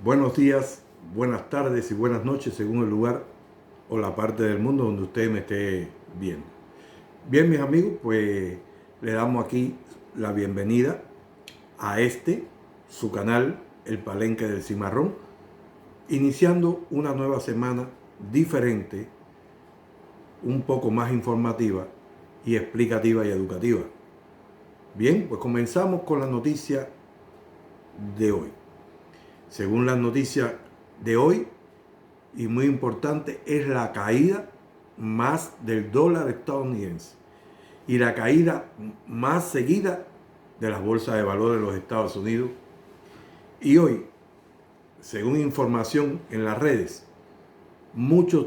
Buenos días, buenas tardes y buenas noches según el lugar o la parte del mundo donde usted me esté viendo. Bien, mis amigos, pues le damos aquí la bienvenida a su canal, El Palenque del Cimarrón, iniciando una nueva semana diferente, un poco más informativa y explicativa y educativa. Bien, pues comenzamos con la noticia de hoy. Según las noticias de hoy, y muy importante, es la caída más del dólar estadounidense y la caída más seguida de las bolsas de valores de los Estados Unidos. Y hoy, según información en las redes, muchos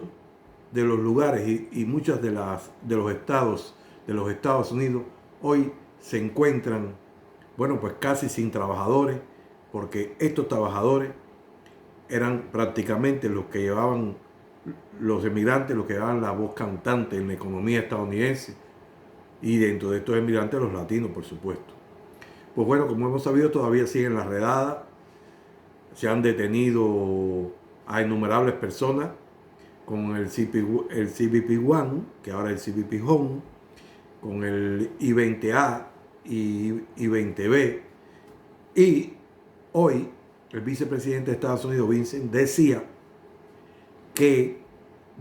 de los lugares y muchos de los estados de los Estados Unidos hoy se encuentran, bueno, pues casi sin trabajadores, porque estos trabajadores eran prácticamente los que llevaban, los emigrantes, los que llevaban la voz cantante en la economía estadounidense, y dentro de estos emigrantes los latinos, por supuesto. Pues bueno, como hemos sabido, todavía siguen las redadas, se han detenido a innumerables personas con el CBP-1, que ahora es el CBP Home, con el I-20A y I-20B, y hoy el vicepresidente de Estados Unidos, Vincent, decía que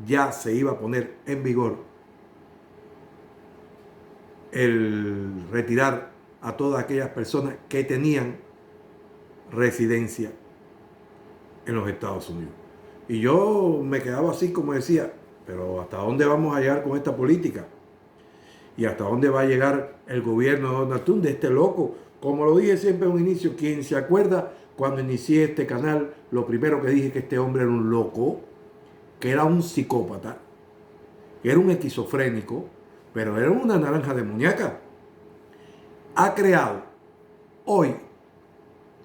ya se iba a poner en vigor el retirar a todas aquellas personas que tenían residencia en los Estados Unidos. Y yo me quedaba así como decía, pero ¿hasta dónde vamos a llegar con esta política? ¿Y hasta dónde va a llegar el gobierno de Donald Trump, de este loco? Como lo dije siempre en un inicio, quien se acuerda cuando inicié este canal, lo primero que dije que este hombre era un loco, que era un psicópata, que era un esquizofrénico, pero era una naranja de muñeca. Ha creado hoy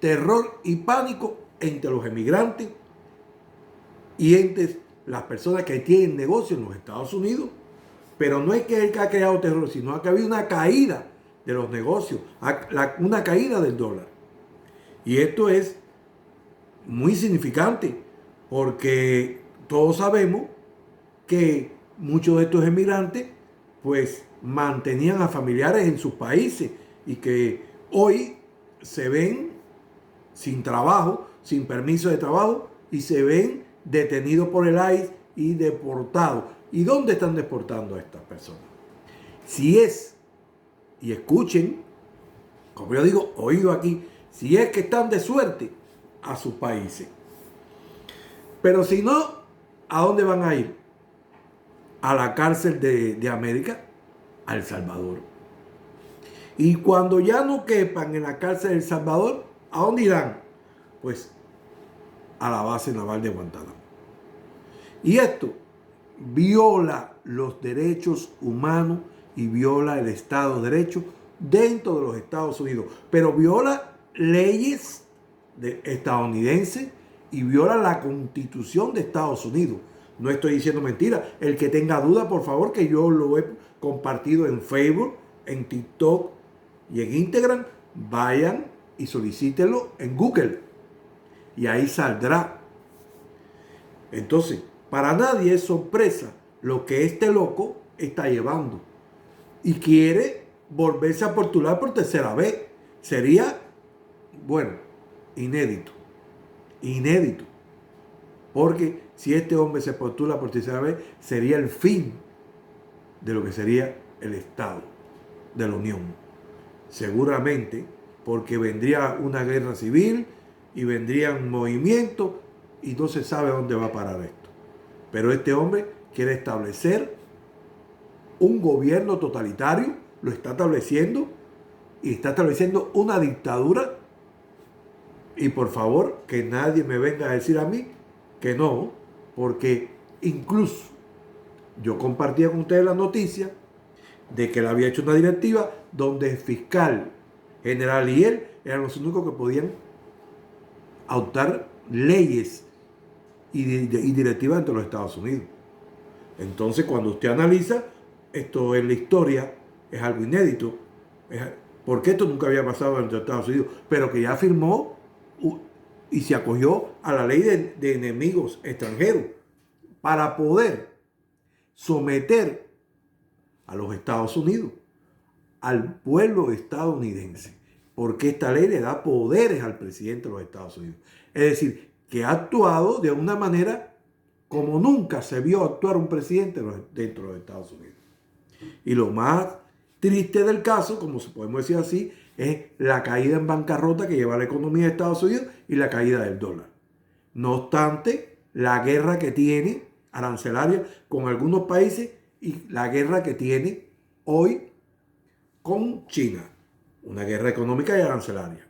terror y pánico entre los emigrantes y entre las personas que tienen negocio en los Estados Unidos. Pero no es que él ha creado terror, sino que ha habido una caída de los negocios, una caída del dólar. Y esto es muy significante porque todos sabemos que muchos de estos emigrantes pues mantenían a familiares en sus países y que hoy se ven sin trabajo, sin permiso de trabajo, y se ven detenidos por el ICE y deportados. ¿Y dónde están deportando a estas personas? Si es, y escuchen, como yo digo, oído aquí, si es que están de suerte, a sus países. Pero si no, ¿a dónde van a ir? A la cárcel de América, a El Salvador. Y cuando ya no quepan en la cárcel de El Salvador, ¿a dónde irán? Pues a la base naval de Guantánamo. Y esto viola los derechos humanos y viola el Estado de Derecho dentro de los Estados Unidos, pero viola leyes estadounidenses y viola la Constitución de Estados Unidos. No estoy diciendo mentira. El que tenga duda, por favor, que yo lo he compartido en Facebook, en TikTok y en Instagram, vayan y solicítenlo en Google y ahí saldrá. Entonces, para nadie es sorpresa lo que este loco está llevando y quiere volverse a postular por tercera vez. Sería, bueno, inédito, porque si este hombre se postula por tercera vez, sería el fin de lo que sería el Estado de la Unión. Seguramente, porque vendría una guerra civil y vendrían movimientos y no se sabe dónde va a parar esto. Pero este hombre quiere establecer un gobierno totalitario, lo está estableciendo, y está estableciendo una dictadura. Y por favor, que nadie me venga a decir a mí que no, porque incluso yo compartía con ustedes la noticia de que él había hecho una directiva donde el fiscal general y él eran los únicos que podían adoptar leyes y directivas entre los Estados Unidos. Entonces, cuando usted analiza, esto en la historia es algo inédito, porque esto nunca había pasado entre Estados Unidos, pero que ya firmó y se acogió a la ley de enemigos extranjeros para poder someter a los Estados Unidos, al pueblo estadounidense, porque esta ley le da poderes al presidente de los Estados Unidos. Es decir, que ha actuado de una manera como nunca se vio actuar un presidente dentro de los Estados Unidos. Y lo más triste del caso, como podemos decir así, es la caída en bancarrota que lleva la economía de Estados Unidos y la caída del dólar. No obstante, la guerra que tiene arancelaria con algunos países y la guerra que tiene hoy con China. Una guerra económica y arancelaria.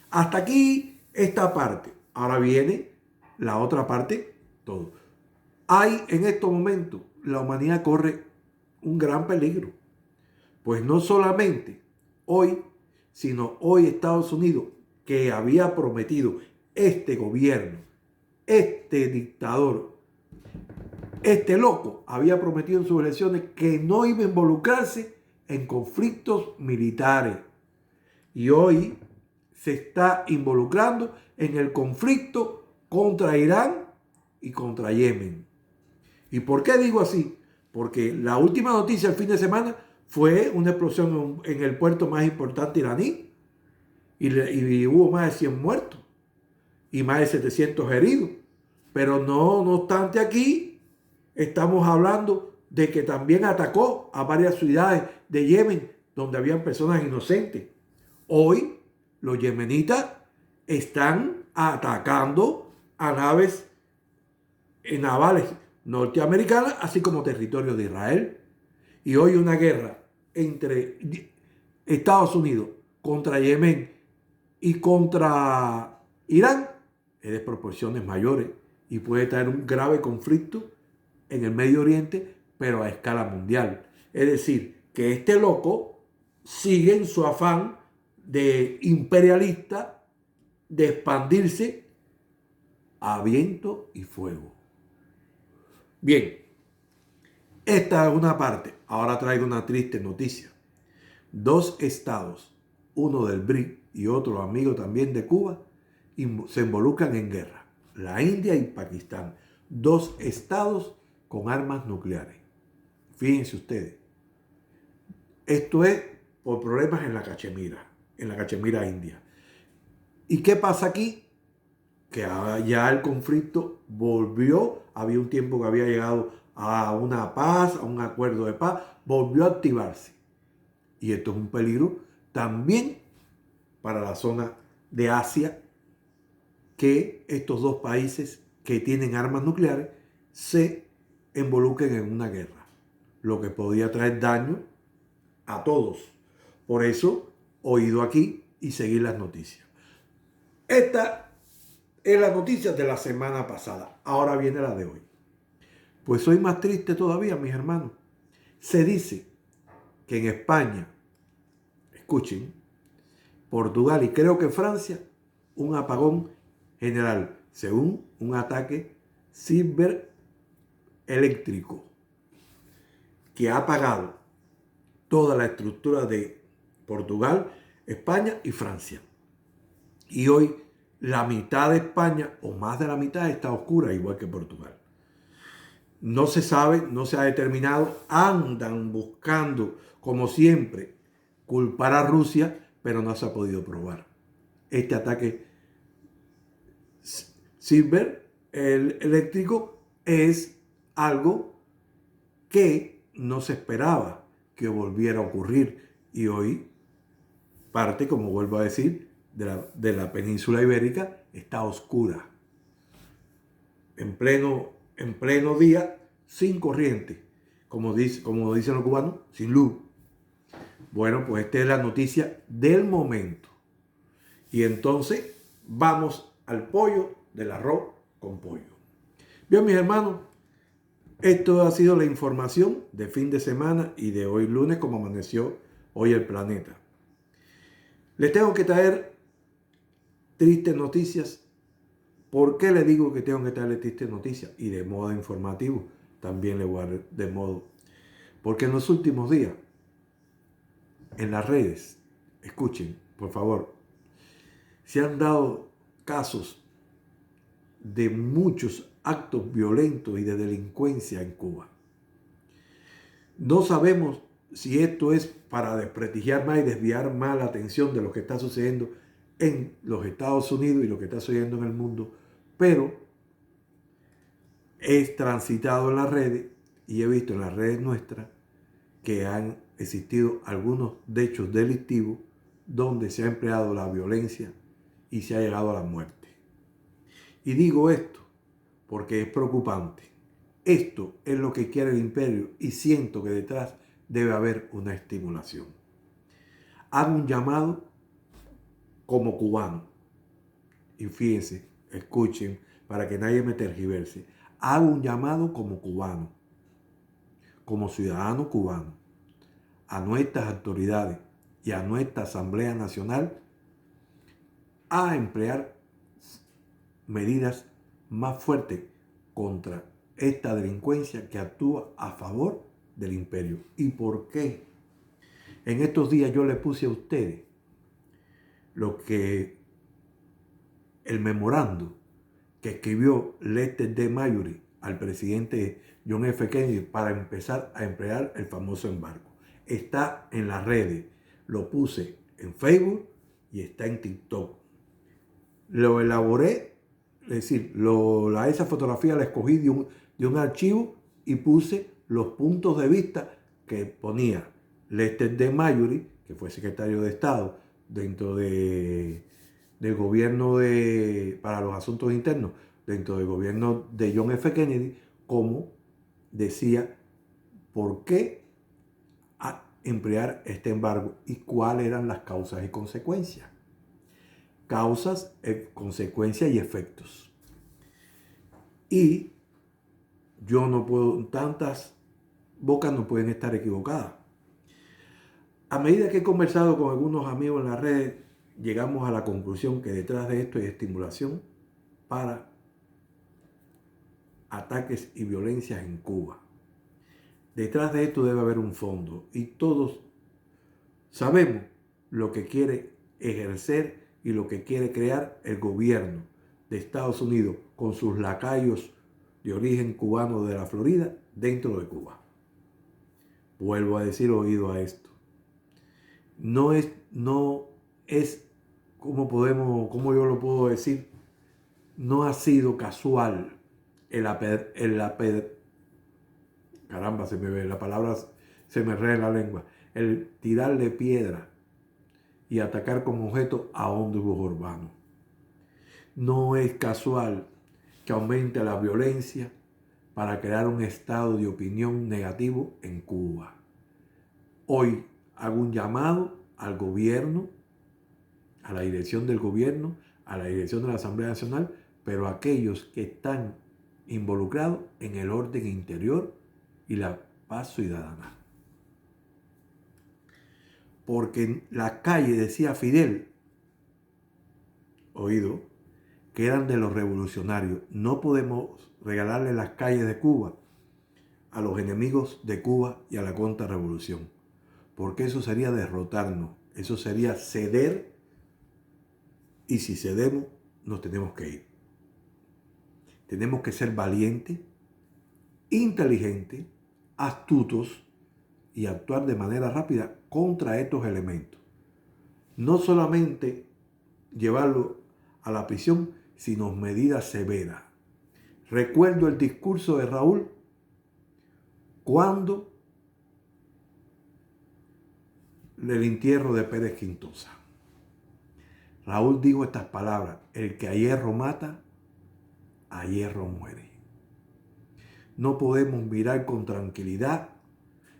Hasta aquí esta parte. Ahora viene la otra parte, todo. Hay en estos momentos, la humanidad corre un gran peligro. Pues no solamente hoy, sino hoy Estados Unidos, que había prometido este gobierno, este dictador, este loco, había prometido en sus elecciones que no iba a involucrarse en conflictos militares. Y hoy se está involucrando en el conflicto contra Irán y contra Yemen. ¿Y por qué digo así? Porque la última noticia el fin de semana fue una explosión en el puerto más importante iraní y hubo más de 100 muertos y más de 700 heridos. Pero no obstante, aquí estamos hablando de que también atacó a varias ciudades de Yemen donde habían personas inocentes. Hoy los yemenitas están atacando a naves navales norteamericanas, así como territorio de Israel. Y hoy una guerra entre Estados Unidos contra Yemen y contra Irán es de proporciones mayores y puede traer un grave conflicto en el Medio Oriente, pero a escala mundial. Es decir, que este loco sigue en su afán de imperialista, de expandirse a viento y fuego. Bien, esta es una parte. Ahora traigo una triste noticia. Dos estados, uno del BRIC y otro amigo también de Cuba, se involucran en guerra. La India y Pakistán. Dos estados con armas nucleares. Fíjense ustedes. Esto es por problemas en la Cachemira India. ¿Y qué pasa aquí? Que ya el conflicto volvió, había un tiempo que había llegado a una paz, a un acuerdo de paz, volvió a activarse. Y esto es un peligro también para la zona de Asia, que estos dos países que tienen armas nucleares se involucren en una guerra, lo que podría traer daño a todos. Por eso, oído aquí y seguir las noticias. Esta es la noticia de la semana pasada. Ahora viene la de hoy. Pues soy más triste todavía, mis hermanos. Se dice que en España, escuchen, Portugal y creo que Francia, un apagón general, según un ataque cibereléctrico que ha apagado toda la estructura de Portugal, España y Francia. Y hoy la mitad de España, o más de la mitad, está oscura, igual que Portugal. No se sabe, no se ha determinado, andan buscando, como siempre, culpar a Rusia, pero no se ha podido probar. Este ataque cibereléctrico es algo que no se esperaba que volviera a ocurrir y hoy parte, como vuelvo a decir, de la península ibérica está oscura. En pleno día, sin corriente, como dicen los cubanos, sin luz. Bueno, pues esta es la noticia del momento. Y entonces vamos al pollo del arroz con pollo. Bien, mis hermanos, esto ha sido la información de fin de semana y de hoy lunes, como amaneció hoy el planeta. Les tengo que traer tristes noticias. ¿Por qué le digo que tengo que traerle tristes noticias? Y de modo informativo también le voy a dar de modo. Porque en los últimos días, en las redes, escuchen, por favor, se han dado casos de muchos actos violentos y de delincuencia en Cuba. No sabemos si esto es para desprestigiar más y desviar más la atención de lo que está sucediendo en los Estados Unidos y lo que está sucediendo en el mundo, pero he transitado en las redes y he visto en las redes nuestras que han existido algunos hechos delictivos donde se ha empleado la violencia y se ha llegado a la muerte. Y digo esto porque es preocupante. Esto es lo que quiere el imperio y siento que detrás debe haber una estimulación. Hago un llamado como cubano. Y fíjense, escuchen, para que nadie me tergiverse. Hago un llamado como cubano, como ciudadano cubano, a nuestras autoridades y a nuestra Asamblea Nacional a emplear medidas más fuertes contra esta delincuencia que actúa a favor del imperio. ¿Y por qué? En estos días yo le puse a ustedes lo que el memorando que escribió Lester D. Mayuri al presidente John F. Kennedy para empezar a emplear el famoso embargo. Está en las redes, lo puse en Facebook y está en TikTok. Lo elaboré, es decir, esa fotografía la escogí de un archivo y puse los puntos de vista que ponía Lester D. Mayuri, que fue secretario de Estado dentro del gobierno para los asuntos internos, dentro del gobierno de John F. Kennedy, como decía por qué emplear este embargo y cuáles eran las causas y consecuencias. Causas, consecuencias y efectos. Y yo no puedo, tantas bocas no pueden estar equivocadas. A medida que he conversado con algunos amigos en la red, llegamos a la conclusión que detrás de esto hay estimulación para ataques y violencias en Cuba. Detrás de esto debe haber un fondo y todos sabemos lo que quiere ejercer y lo que quiere crear el gobierno de Estados Unidos con sus lacayos de origen cubano de la Florida dentro de Cuba. Vuelvo a decir oído a esto. No es, ¿cómo yo lo puedo decir? No ha sido casual caramba, la palabra se me enreda en la lengua. El tirarle piedra y atacar como objeto a ómnibus urbanos. No es casual que aumente la violencia para crear un estado de opinión negativo en Cuba. Hoy hago un llamado al gobierno, a la dirección del gobierno, a la dirección de la Asamblea Nacional, pero a aquellos que están involucrados en el orden interior y la paz ciudadana. Porque en la calle decía Fidel, oído, que eran de los revolucionarios. No podemos regalarle las calles de Cuba a los enemigos de Cuba y a la contrarrevolución, porque eso sería derrotarnos, eso sería ceder, y si cedemos nos tenemos que ir. Tenemos que ser valientes, inteligentes, astutos y actuar de manera rápida contra estos elementos. No solamente llevarlo a la prisión, sino medidas severas. Recuerdo el discurso de Raúl cuando el entierro de Pérez Quintosa. Raúl dijo estas palabras: el que a hierro mata, a hierro muere. No podemos mirar con tranquilidad,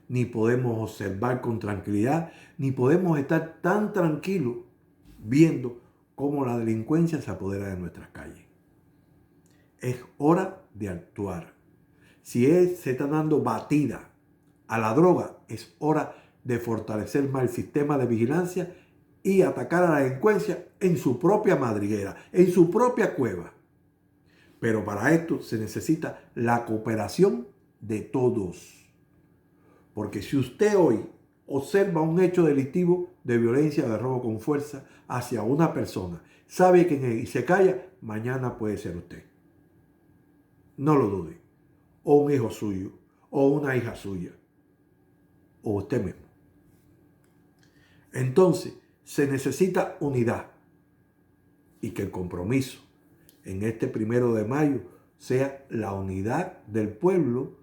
ni podemos observar con tranquilidad, ni podemos estar tan tranquilos viendo cómo la delincuencia se apodera de nuestras calles. Es hora de actuar. Si se está dando batida a la droga, es hora de fortalecer más el sistema de vigilancia y atacar a la delincuencia en su propia madriguera, en su propia cueva. Pero para esto se necesita la cooperación de todos. Porque si usted hoy observa un hecho delictivo de violencia, de robo con fuerza hacia una persona sabe quién es y se calla, mañana puede ser usted. No lo dude. O un hijo suyo, o una hija suya, o usted mismo. Entonces, se necesita unidad y que el compromiso en este 1 de mayo sea la unidad del pueblo,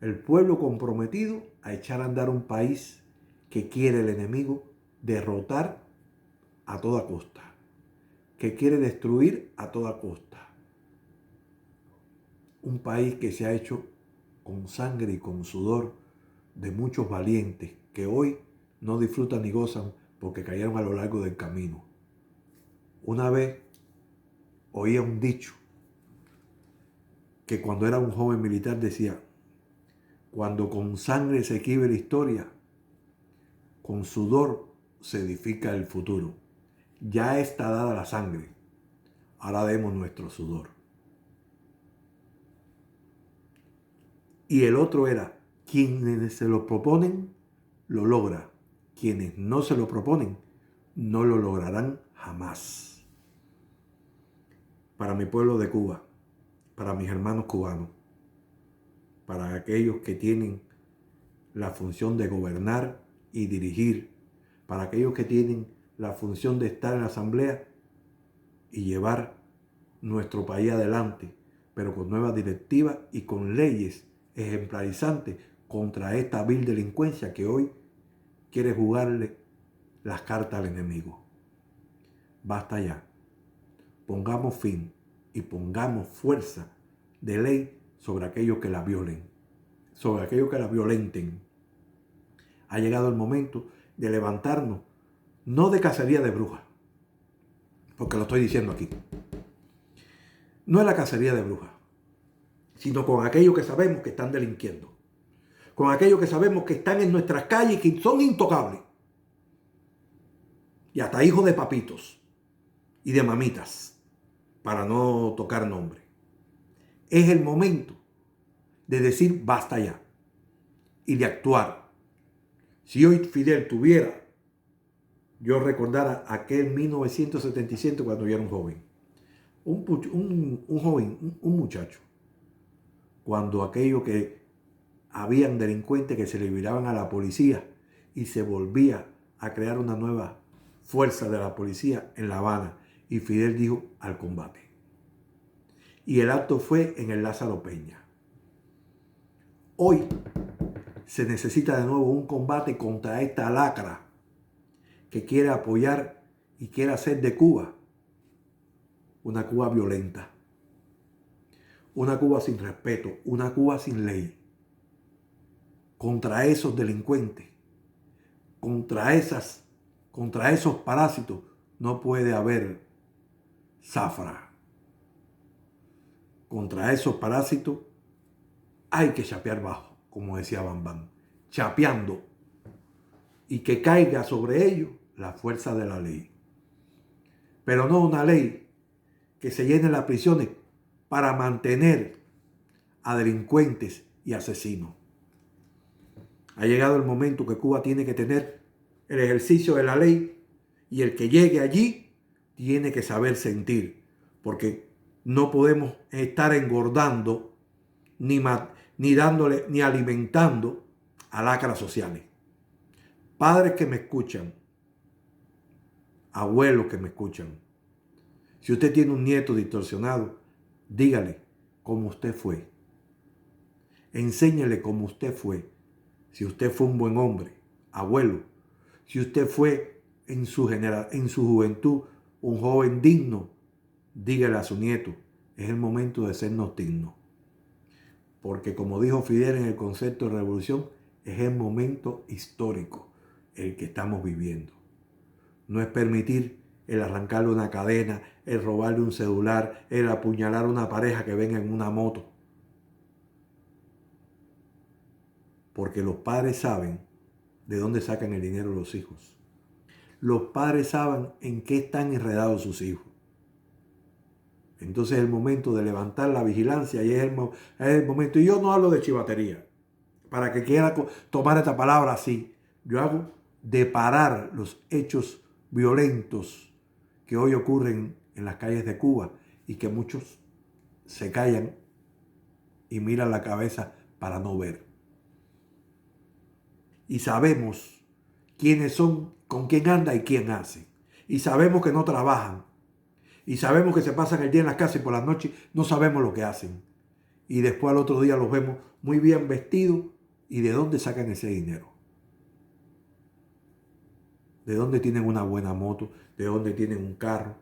el pueblo comprometido a echar a andar un país que quiere el enemigo derrotar a toda costa, que quiere destruir a toda costa. Un país que se ha hecho con sangre y con sudor de muchos valientes que hoy no disfrutan ni gozan porque cayeron a lo largo del camino. Una vez oía un dicho que cuando era un joven militar decía: cuando con sangre se escribe la historia, con sudor se edifica el futuro. Ya está dada la sangre, ahora demos nuestro sudor. Y el otro era: quienes se lo proponen, lo logra. Quienes no se lo proponen, no lo lograrán jamás. Para mi pueblo de Cuba, para mis hermanos cubanos, para aquellos que tienen la función de gobernar y dirigir, para aquellos que tienen la función de estar en la asamblea y llevar nuestro país adelante, pero con nuevas directivas y con leyes ejemplarizantes contra esta vil delincuencia que hoy quiere jugarle las cartas al enemigo. Basta ya. Pongamos fin y pongamos fuerza de ley sobre aquellos que la violen, sobre aquellos que la violenten. Ha llegado el momento de levantarnos, no de cacería de brujas, porque lo estoy diciendo aquí. No es la cacería de brujas, sino con aquellos que sabemos que están delinquiendo, con aquellos que sabemos que están en nuestras calles y que son intocables, y hasta hijos de papitos y de mamitas, para no tocar nombre. Es el momento de decir basta ya y de actuar. Si hoy Fidel tuviera, yo recordara aquel 1977 cuando yo era un joven, un muchacho, cuando aquello que habían delincuentes que se le viraban a la policía y se volvía a crear una nueva fuerza de la policía en La Habana, y Fidel dijo: al combate. Y el acto fue en el Lázaro Peña. Hoy se necesita de nuevo un combate contra esta lacra que quiere apoyar y quiere hacer de Cuba una Cuba violenta, una Cuba sin respeto, una Cuba sin ley. Contra esos delincuentes, contra esos parásitos, no puede haber zafra. Contra esos parásitos hay que chapear bajo, como decía Bambam, chapeando, y que caiga sobre ellos la fuerza de la ley. Pero no una ley que se llene las prisiones para mantener a delincuentes y asesinos. Ha llegado el momento que Cuba tiene que tener el ejercicio de la ley, y el que llegue allí tiene que saber sentir, porque no podemos estar engordando ni dándole ni alimentando a lacras sociales. Padres que me escuchan, abuelos que me escuchan, si usted tiene un nieto distorsionado, dígale cómo usted fue. Enséñele cómo usted fue. Si usted fue un buen hombre, abuelo, si usted fue en su juventud un joven digno, dígale a su nieto: es el momento de sernos dignos. Porque como dijo Fidel en el concepto de revolución, es el momento histórico el que estamos viviendo. No es permitir el arrancarle una cadena, el robarle un celular, el apuñalar a una pareja que venga en una moto. Porque los padres saben de dónde sacan el dinero los hijos. Los padres saben en qué están enredados sus hijos. Entonces es el momento de levantar la vigilancia, y es el momento. Y yo no hablo de chivatería, para que quiera tomar esta palabra así. Yo hago de parar los hechos violentos que hoy ocurren en las calles de Cuba y que muchos se callan y miran la cabeza para no ver. Y sabemos quiénes son, con quién anda y quién hace. Y sabemos que no trabajan. Y sabemos que se pasan el día en las casas y por las noches no sabemos lo que hacen. Y después al otro día los vemos muy bien vestidos. ¿Y de dónde sacan ese dinero? ¿De dónde tienen una buena moto? ¿De dónde tienen un carro?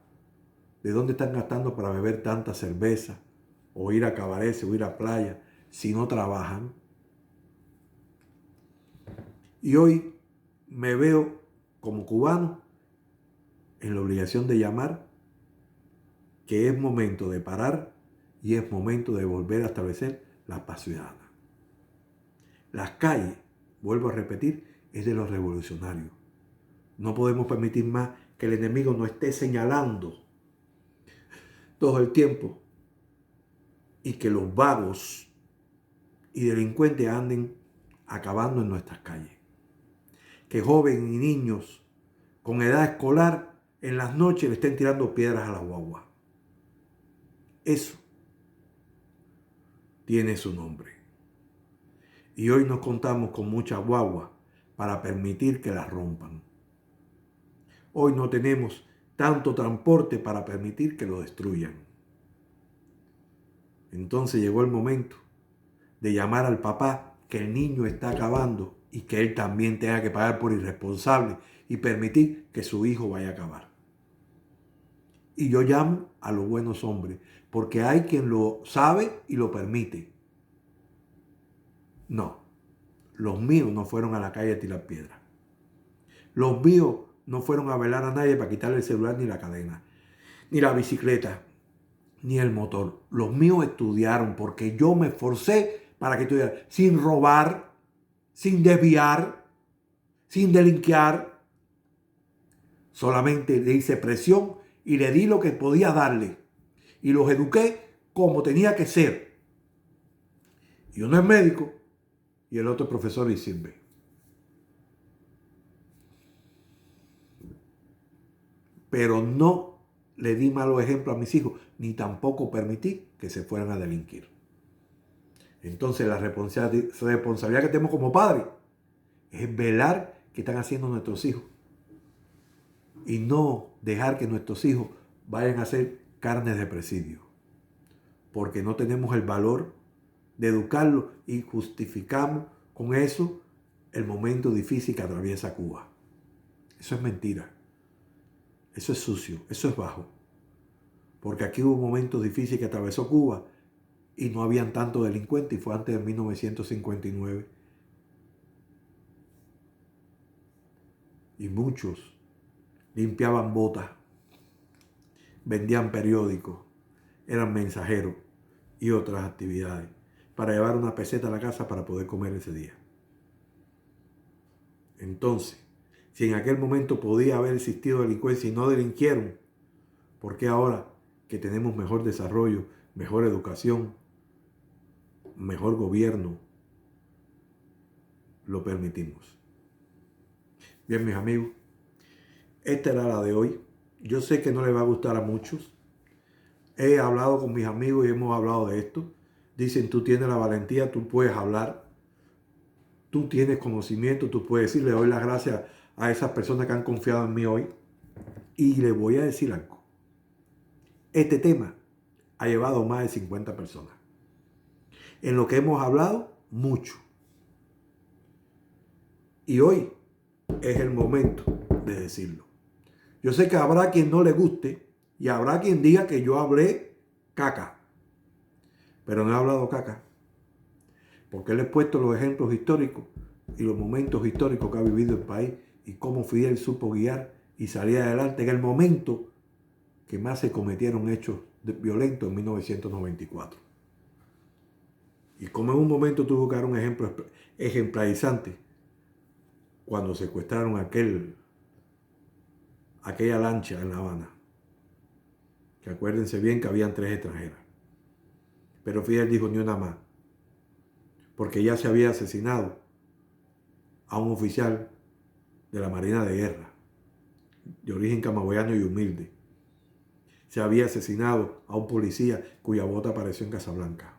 ¿De dónde están gastando para beber tanta cerveza? O ir a cabarets o ir a playa si no trabajan. Y hoy me veo como cubano en la obligación de llamar que es momento de parar y es momento de volver a establecer la paz ciudadana. Las calles, vuelvo a repetir, es de los revolucionarios. No podemos permitir más que el enemigo nos esté señalando todo el tiempo y que los vagos y delincuentes anden acabando en nuestras calles. Que jóvenes y niños con edad escolar en las noches le estén tirando piedras a la guagua. Eso tiene su nombre. Y hoy nos contamos con muchas guaguas para permitir que las rompan. Hoy no tenemos tanto transporte para permitir que lo destruyan. Entonces llegó el momento de llamar al papá que el niño está acabando y que él también tenga que pagar por irresponsable y permitir que su hijo vaya a acabar. Y yo llamo a los buenos hombres, porque hay quien lo sabe y lo permite. No, los míos no fueron a la calle a tirar piedras. Los míos no fueron a velar a nadie para quitarle el celular ni la cadena, ni la bicicleta, ni el motor. Los míos estudiaron porque yo me esforcé para que estudiaran, sin robar, sin desviar, sin delinquear. Solamente le hice presión y le di lo que podía darle. Y los eduqué como tenía que ser. Y uno es médico y el otro es profesor y sirve. Pero no le di malos ejemplos a mis hijos, ni tampoco permití que se fueran a delinquir. Entonces la responsabilidad que tenemos como padres es velar qué están haciendo nuestros hijos y no dejar que nuestros hijos vayan a ser carnes de presidio, porque no tenemos el valor de educarlos y justificamos con eso el momento difícil que atraviesa Cuba. Eso es mentira. Eso es sucio, eso es bajo. Porque aquí hubo momentos difíciles que atravesó Cuba y no habían tantos delincuentes y fue antes de 1959. Y muchos limpiaban botas, vendían periódicos, eran mensajeros y otras actividades para llevar una peseta a la casa para poder comer ese día. Entonces, si en aquel momento podía haber existido delincuencia y no delinquieron, ¿por qué ahora que tenemos mejor desarrollo, mejor educación, mejor gobierno, lo permitimos? Bien, mis amigos, esta era la de hoy. Yo sé que no les va a gustar a muchos. He hablado con mis amigos y hemos hablado de esto. Dicen, tú tienes la valentía, tú puedes hablar, tú tienes conocimiento, tú puedes decir, le doy las gracias a esas personas que han confiado en mí hoy. Y le voy a decir algo. Este tema ha llevado más de 50 personas. En lo que hemos hablado, mucho. Y hoy es el momento de decirlo. Yo sé que habrá quien no le guste y habrá quien diga que yo hablé caca. Pero no he hablado caca. Porque le he puesto los ejemplos históricos y los momentos históricos que ha vivido el país y cómo Fidel supo guiar y salir adelante en el momento que más se cometieron hechos violentos en 1994. Y como en un momento tuvo que dar un ejemplo ejemplarizante cuando secuestraron aquella lancha en La Habana. Que acuérdense bien que habían 3 extranjeras. Pero Fidel dijo ni una más. Porque ya se había asesinado a un oficial de la Marina de Guerra, de origen camagüeyano y humilde, se había asesinado a un policía cuya bota apareció en Casablanca.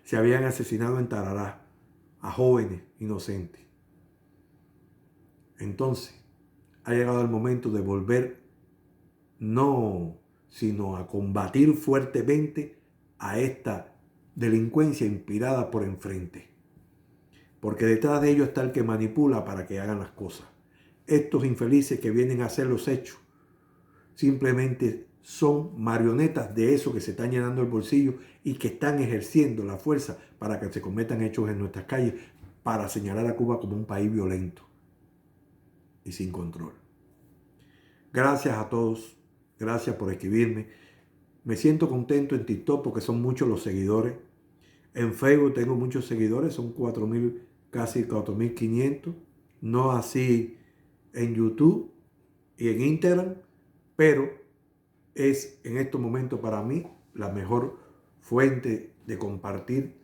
Se habían asesinado en Tarará a jóvenes inocentes. Entonces, ha llegado el momento de volver, no, sino a combatir fuertemente a esta delincuencia inspirada por enfrente. Porque detrás de ellos está el que manipula para que hagan las cosas. Estos infelices que vienen a hacer los hechos simplemente son marionetas de eso que se están llenando el bolsillo y que están ejerciendo la fuerza para que se cometan hechos en nuestras calles, para señalar a Cuba como un país violento y sin control. Gracias a todos, gracias por escribirme. Me siento contento en TikTok porque son muchos los seguidores. En Facebook tengo muchos seguidores, son 4.000, casi 4.500. No así en YouTube y en Instagram, pero es en estos momentos para mí la mejor fuente de compartir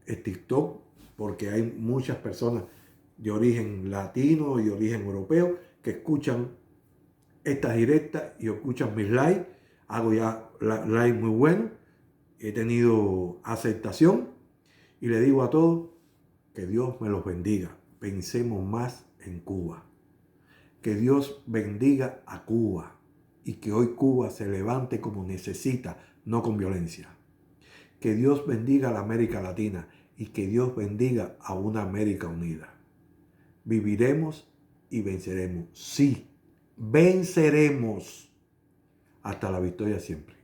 el TikTok, porque hay muchas personas de origen latino y de origen europeo que escuchan estas directas y escuchan mis lives. Hago ya live muy buenos, he tenido aceptación y le digo a todos que Dios me los bendiga. Pensemos más en Cuba. Que Dios bendiga a Cuba y que hoy Cuba se levante como necesita, no con violencia. Que Dios bendiga a la América Latina y que Dios bendiga a una América unida. Viviremos y venceremos. Sí, venceremos hasta la victoria siempre.